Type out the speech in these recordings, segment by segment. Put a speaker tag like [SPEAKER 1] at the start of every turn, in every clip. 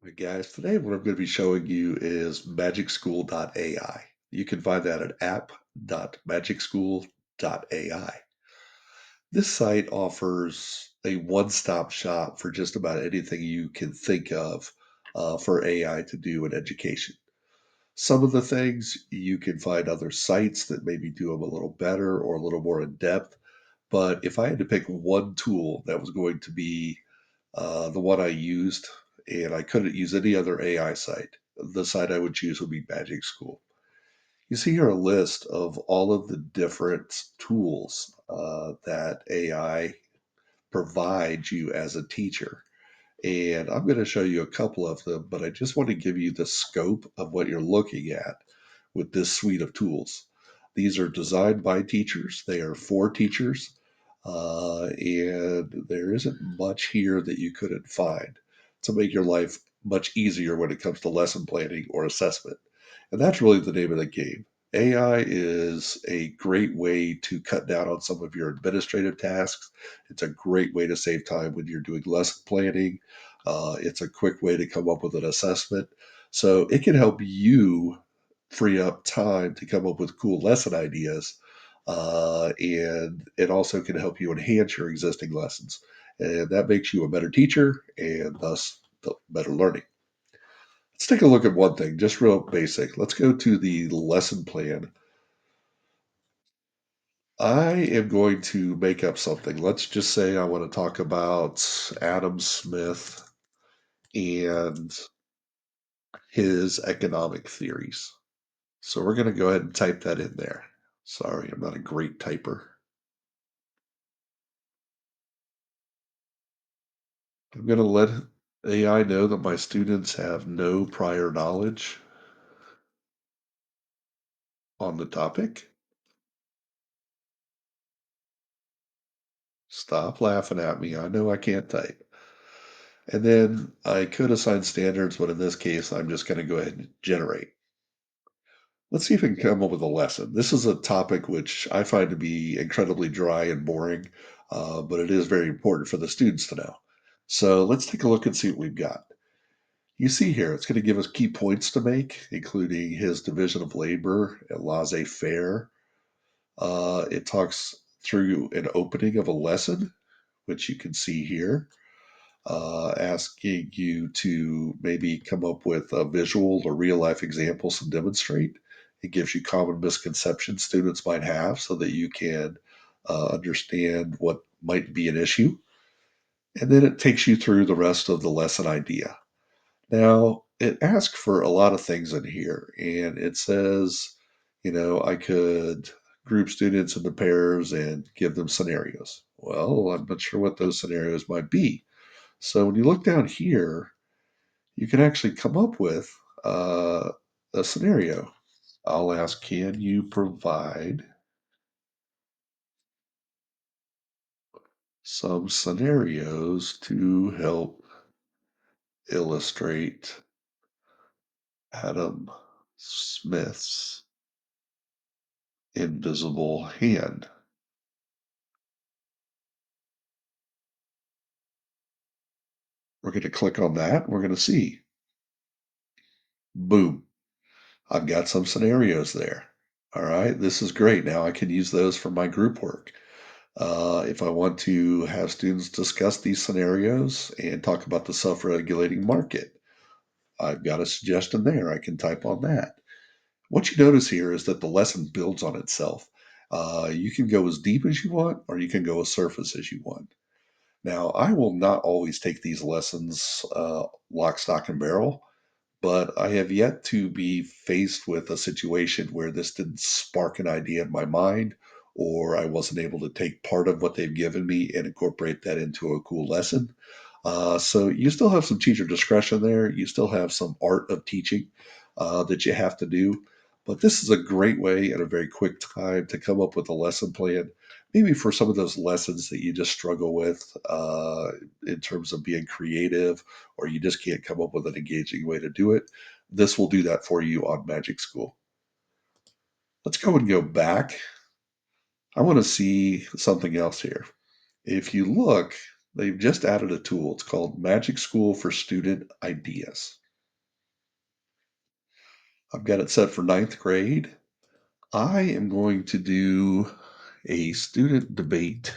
[SPEAKER 1] Hey guys, today what I'm going to be showing you is magicschool.ai. You can find that at app.magicschool.ai. This site offers a one-stop shop for just about anything you can think of for AI to do in education. Some of the things you can find other sites that maybe do them a little better or a little more in depth. But if I had to pick one tool that was going to be the one I used, and I couldn't use any other AI site. The site I would choose would be Magic School. You see here a list of all of the different tools that AI provides you as a teacher. And I'm going to show you a couple of them, but I just want to give you the scope of what you're looking at with this suite of tools. These are designed by teachers, they are for teachers, and there isn't much here that you couldn't find to make your life much easier when it comes to lesson planning or assessment. And that's really the name of the game. AI is a great way to cut down on some of your administrative tasks. It's a great way to save time when you're doing lesson planning. It's a quick way to come up with an assessment. So it can help you free up time to come up with cool lesson ideas. And it also can help you enhance your existing lessons. And that makes you a better teacher and thus the better learning. Let's take a look at one thing, just real basic. Let's go to the lesson plan. I am going to make up something. Let's just say I want to talk about Adam Smith and his economic theories. So we're going to go ahead and type that in there. Sorry, I'm not a great typer. I'm going to let AI know that my students have no prior knowledge on the topic. Stop laughing at me. I know I can't type. And then I could assign standards, but in this case, I'm just going to go ahead and generate. Let's see if we can come up with a lesson. This is a topic which I find to be incredibly dry and boring, but it is very important for the students to know. So let's take a look and see what we've got. You see here, it's going to give us key points to make, including his division of labor and laissez faire. It talks through an opening of a lesson, which you can see here, asking you to maybe come up with a visual or real life examples to demonstrate. It gives you common misconceptions students might have so that you can understand what might be an issue. And then it takes you through the rest of the lesson idea. Now, it asks for a lot of things in here, and it says, I could group students into pairs and give them scenarios. Well, I'm not sure what those scenarios might be. So when you look down here, you can actually come up with a scenario. I'll ask, can you provide some scenarios to help illustrate Adam Smith's invisible hand? We're going to click on that. We're going to see. Boom. I've got some scenarios there. All right. This is great. Now I can use those for my group work. If I want to have students discuss these scenarios and talk about the self regulating market, I've got a suggestion there. I can type on that. What you notice here is that the lesson builds on itself. You can go as deep as you want, or you can go as surface as you want. Now, I will not always take these lessons lock, stock, and barrel. But I have yet to be faced with a situation where this didn't spark an idea in my mind, or I wasn't able to take part of what they've given me and incorporate that into a cool lesson. So you still have some teacher discretion there. You still have some art of teaching that you have to do. But this is a great way in a very quick time to come up with a lesson plan, maybe for some of those lessons that you just struggle with in terms of being creative, or you just can't come up with an engaging way to do it. This will do that for you on Magic School. Let's go and go back. I want to see something else here. If you look, They've just added a tool. It's called Magic School for Student Ideas. I've got it set for ninth grade. I am going to do a student debate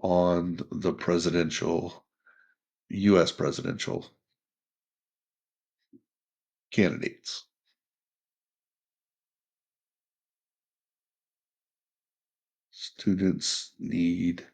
[SPEAKER 1] on the US presidential candidates. Students need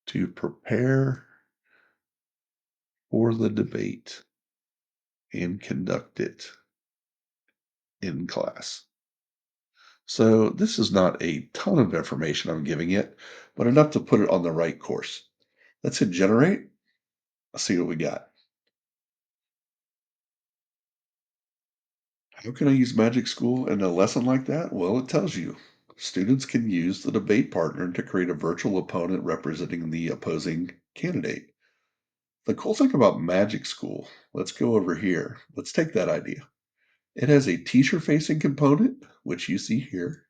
[SPEAKER 1] to prepare for the debate and conduct it in class. So this is not a ton of information I'm giving it, but enough to put it on the right course. Let's hit generate. Let's see what we got. How can I use Magic School in a lesson like that? Well, it tells you. Students can use the debate partner to create a virtual opponent representing the opposing candidate. The cool thing about Magic School, let's go over here. Let's take that idea. It has a teacher facing component, which you see here.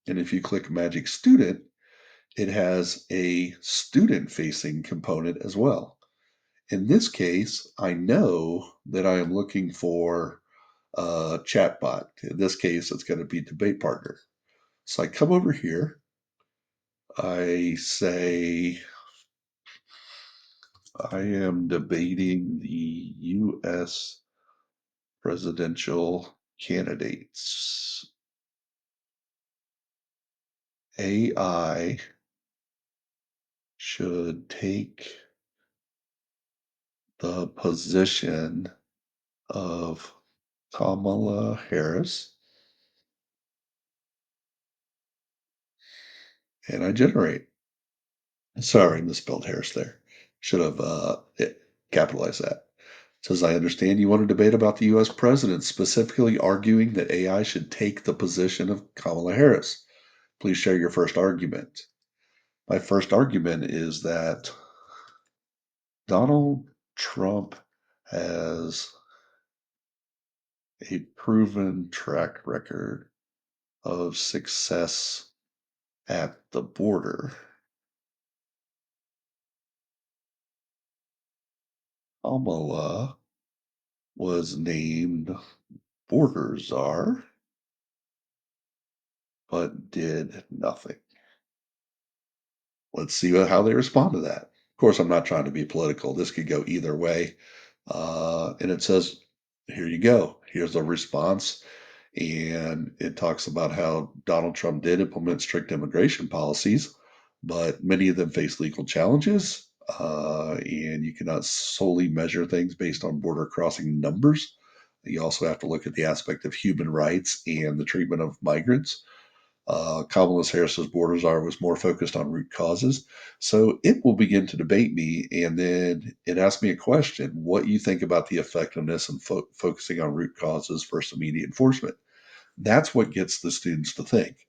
[SPEAKER 1] And if you click Magic Student, it has a student facing component as well. In this case, I know that I am looking for a chatbot. In this case, it's going to be Debate Partner. So I come over here, I say, I am debating the US presidential candidates. AI should take the position of Kamala Harris, and I generate. Sorry, misspelled Harris there. Should have capitalized that. It says, I understand you want to debate about the US president, specifically arguing that AI should take the position of Kamala Harris. Please share your first argument. My first argument is that Donald Trump has a proven track record of success at the border. Kamala was named border czar, but did nothing. Let's see how they respond to that. Of course, I'm not trying to be political. This could go either way. And it says, here you go. Here's a response. And it talks about how Donald Trump did implement strict immigration policies, but many of them face legal challenges. And you cannot solely measure things based on border crossing numbers. You also have to look at the aspect of human rights and the treatment of migrants. Kamala Harris's border czar was more focused on root causes. So it will begin to debate me, and then it asked me a question: what you think about the effectiveness and focusing on root causes versus immediate enforcement? That's what gets the students to think,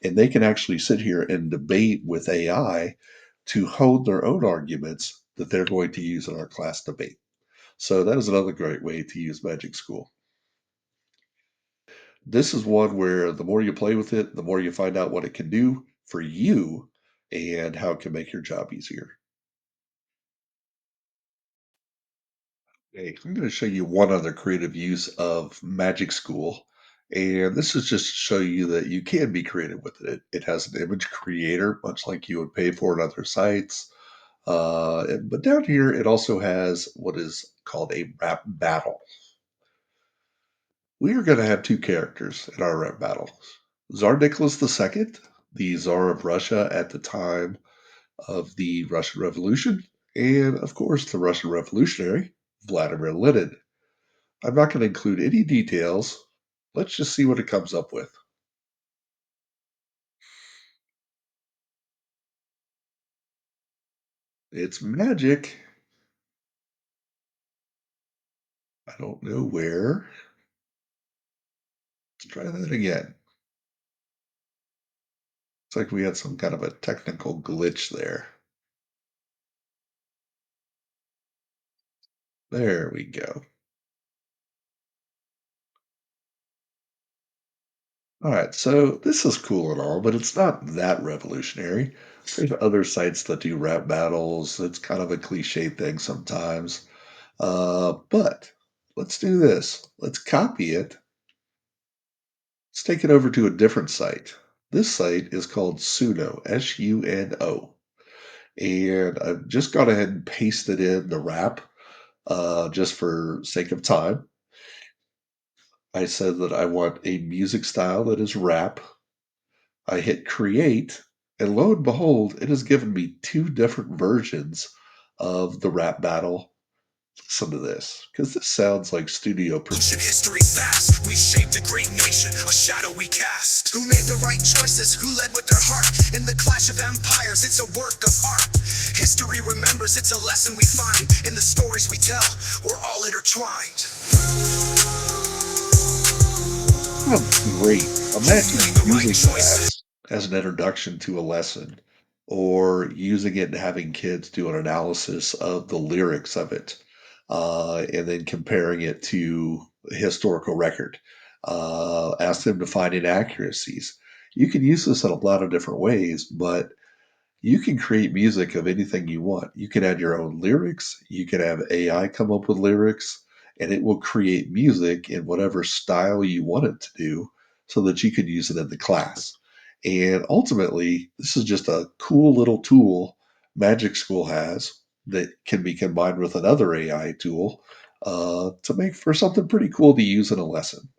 [SPEAKER 1] and they can actually sit here and debate with AI to hold their own arguments that they're going to use in our class debate. So that is another great way to use Magic School. This is one where the more you play with it, the more you find out what it can do for you and how it can make your job easier. Okay, I'm going to show you one other creative use of Magic School. And this is just to show you that you can be creative with it. It has an image creator, much like you would pay for in other sites. But down here, it also has what is called a rap battle. We are going to have two characters in our rap battle. Tsar Nicholas II, the Tsar of Russia at the time of the Russian Revolution, and of course, the Russian revolutionary, Vladimir Lenin. I'm not going to include any details. Let's just see what it comes up with. It's magic. I don't know where. Let's try that again. It's like we had some kind of a technical glitch there. There we go. All right, so this is cool and all, but it's not that revolutionary. There's other sites that do rap battles. It's kind of a cliche thing sometimes. But let's do this. Let's copy it. Let's take it over to a different site. This site is called Suno, Suno. And I've just gone ahead and pasted in the rap just for sake of time. I said that I want a music style that is rap. I hit create, and lo and behold, it has given me two different versions of the rap battle. Listen to this, because this sounds like studio
[SPEAKER 2] Ancient
[SPEAKER 1] produced.
[SPEAKER 2] history fast, we shaped a great nation, a shadow we cast. Who made the right choices, who led with their heart? In the clash of empires, it's a work of art. History remembers, it's a lesson we find. In the stories we tell, we're all intertwined.
[SPEAKER 1] Oh, great.
[SPEAKER 2] Who
[SPEAKER 1] Imagine
[SPEAKER 2] made the right
[SPEAKER 1] using that
[SPEAKER 2] choices?
[SPEAKER 1] as an introduction to a lesson, or using it and having kids do an analysis of the lyrics of it, and then comparing it to a historical record. Ask them to find inaccuracies. You can use this in a lot of different ways, but you can create music of anything you want. You can add your own lyrics. You can have AI come up with lyrics, and it will create music in whatever style you want it to do so that you can use it in the class. And ultimately, this is just a cool little tool Magic School has that can be combined with another AI tool to make for something pretty cool to use in a lesson.